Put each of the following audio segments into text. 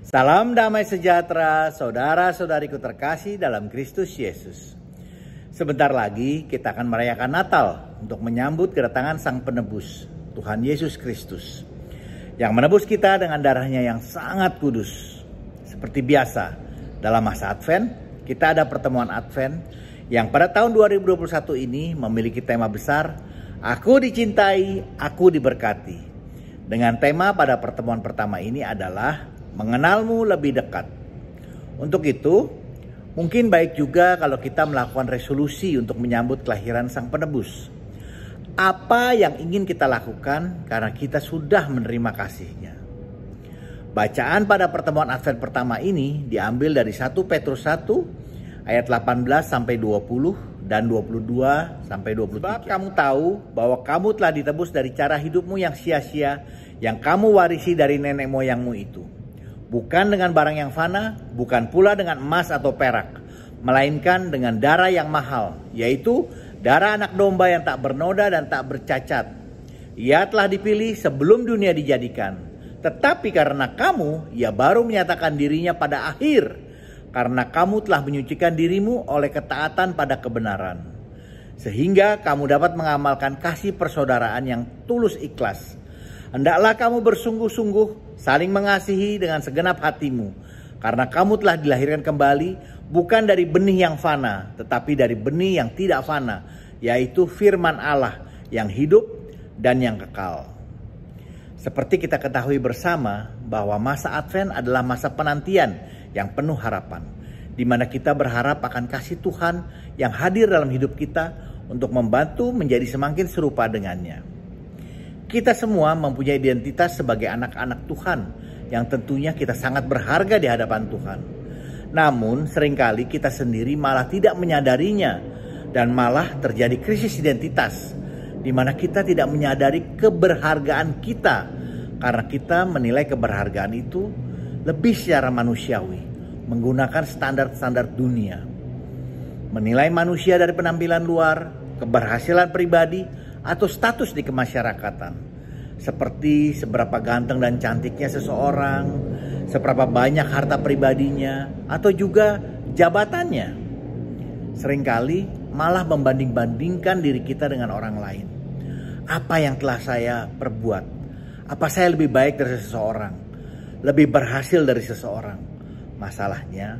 Salam damai sejahtera, saudara-saudariku terkasih dalam Kristus Yesus. Sebentar lagi kita akan merayakan Natal untuk menyambut kedatangan Sang Penebus, Tuhan Yesus Kristus, yang menebus kita dengan darahnya yang sangat kudus. Seperti biasa, dalam masa Advent, kita ada pertemuan Advent yang pada tahun 2021 ini memiliki tema besar, Aku dicintai, aku diberkati. Dengan tema pada pertemuan pertama ini adalah mengenalmu lebih dekat. Untuk itu, mungkin baik juga kalau kita melakukan resolusi untuk menyambut kelahiran Sang Penebus. Apa yang ingin kita lakukan karena kita sudah menerima kasih-Nya? Bacaan pada pertemuan Advent pertama ini diambil dari 1 Petrus 1 ayat 18 sampai 20 dan 22 sampai 23. Sebab kamu tahu bahwa kamu telah ditebus dari cara hidupmu yang sia-sia yang kamu warisi dari nenek moyangmu itu. Bukan dengan barang yang fana, bukan pula dengan emas atau perak, melainkan dengan darah yang mahal, yaitu darah anak domba yang tak bernoda dan tak bercacat. Ia telah dipilih sebelum dunia dijadikan, tetapi karena kamu, ia baru menyatakan dirinya pada akhir, karena kamu telah menyucikan dirimu oleh ketaatan pada kebenaran, sehingga kamu dapat mengamalkan kasih persaudaraan yang tulus ikhlas. Hendaklah kamu bersungguh-sungguh saling mengasihi dengan segenap hatimu, karena kamu telah dilahirkan kembali bukan dari benih yang fana, tetapi dari benih yang tidak fana, yaitu firman Allah yang hidup dan yang kekal. Seperti kita ketahui bersama bahwa masa Advent adalah masa penantian yang penuh harapan, di mana kita berharap akan kasih Tuhan yang hadir dalam hidup kita untuk membantu menjadi semakin serupa dengannya. Kita semua mempunyai identitas sebagai anak-anak Tuhan yang tentunya kita sangat berharga di hadapan Tuhan. Namun seringkali kita sendiri malah tidak menyadarinya dan malah terjadi krisis identitas di mana kita tidak menyadari keberhargaan kita karena kita menilai keberhargaan itu lebih secara manusiawi, menggunakan standar-standar dunia. Menilai manusia dari penampilan luar, keberhasilan pribadi, atau status di kemasyarakatan, seperti seberapa ganteng dan cantiknya seseorang, seberapa banyak harta pribadinya, atau juga jabatannya. Seringkali malah membanding-bandingkan diri kita dengan orang lain. Apa yang telah saya perbuat? Apa saya lebih baik dari seseorang? Lebih berhasil dari seseorang? Masalahnya,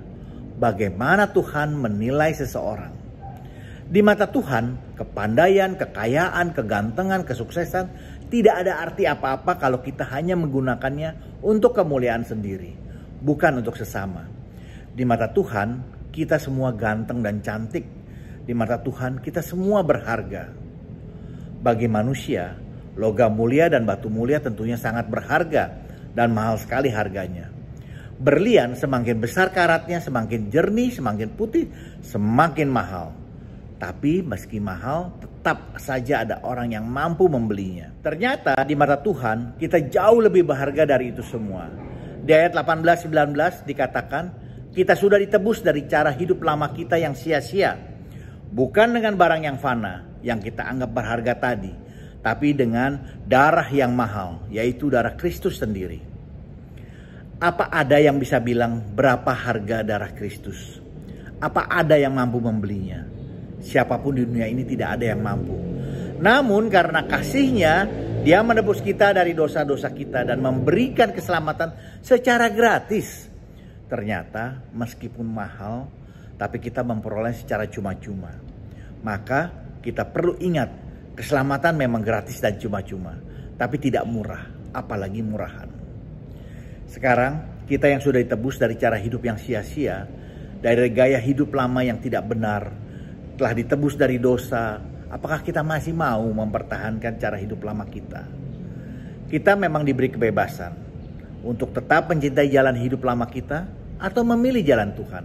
bagaimana Tuhan menilai seseorang? Di mata Tuhan, kepandaian, kekayaan, kegantengan, kesuksesan tidak ada arti apa-apa kalau kita hanya menggunakannya untuk kemuliaan sendiri, bukan untuk sesama. Di mata Tuhan, kita semua ganteng dan cantik. Di mata Tuhan, kita semua berharga. Bagi manusia, logam mulia dan batu mulia tentunya sangat berharga dan mahal sekali harganya. Berlian semakin besar karatnya, semakin jernih, semakin putih, semakin mahal. Tapi meski mahal, tetap saja ada orang yang mampu membelinya. Ternyata di mata Tuhan, kita jauh lebih berharga dari itu semua. Di ayat 18-19 dikatakan, kita sudah ditebus dari cara hidup lama kita yang sia-sia. Bukan dengan barang yang fana, yang kita anggap berharga tadi, tapi dengan darah yang mahal, yaitu darah Kristus sendiri. Apa ada yang bisa bilang berapa harga darah Kristus? Apa ada yang mampu membelinya? Siapapun di dunia ini tidak ada yang mampu. Namun karena kasih-Nya, Dia menebus kita dari dosa-dosa kita dan memberikan keselamatan secara gratis. Ternyata meskipun mahal, tapi kita memperoleh secara cuma-cuma. Maka kita perlu ingat, keselamatan memang gratis dan cuma-cuma, tapi tidak murah, apalagi murahan. Sekarang kita yang sudah ditebus dari cara hidup yang sia-sia, dari gaya hidup lama yang tidak benar, telah ditebus dari dosa, apakah kita masih mau mempertahankan cara hidup lama kita? Kita memang diberi kebebasan untuk tetap mencintai jalan hidup lama kita atau memilih jalan Tuhan.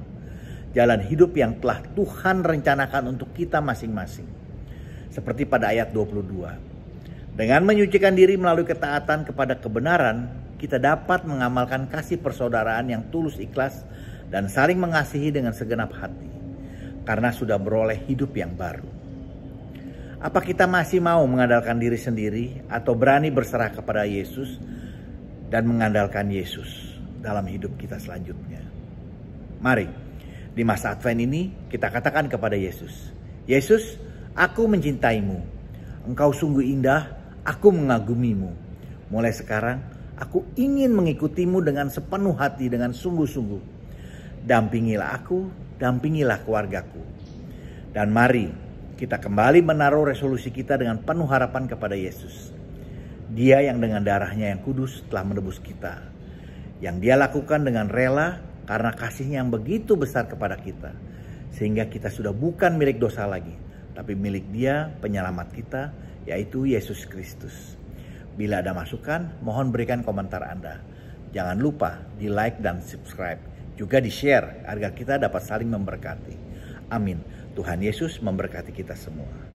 Jalan hidup yang telah Tuhan rencanakan untuk kita masing-masing. Seperti pada ayat 22. Dengan menyucikan diri melalui ketaatan kepada kebenaran, kita dapat mengamalkan kasih persaudaraan yang tulus ikhlas dan saling mengasihi dengan segenap hati. Karena sudah beroleh hidup yang baru. Apa kita masih mau mengandalkan diri sendiri atau berani berserah kepada Yesus dan mengandalkan Yesus? dalam hidup kita selanjutnya. Mari, di masa Advent ini kita katakan kepada Yesus, Yesus, aku mencintaimu. Engkau sungguh indah, aku mengagumimu. Mulai sekarang, aku ingin mengikutimu dengan sepenuh hati, dengan sungguh-sungguh. Dampingilah aku, dampingilah keluargaku. Dan mari kita kembali menaruh resolusi kita dengan penuh harapan kepada Yesus. Dia yang dengan darahnya yang kudus telah menebus kita. Yang dia lakukan dengan rela karena kasihnya yang begitu besar kepada kita. Sehingga kita sudah bukan milik dosa lagi, tapi milik Dia, penyelamat kita, yaitu Yesus Kristus. Bila ada masukan, mohon berikan komentar Anda. Jangan lupa di like dan subscribe. Juga di share agar kita dapat saling memberkati. Amin. Tuhan Yesus memberkati kita semua.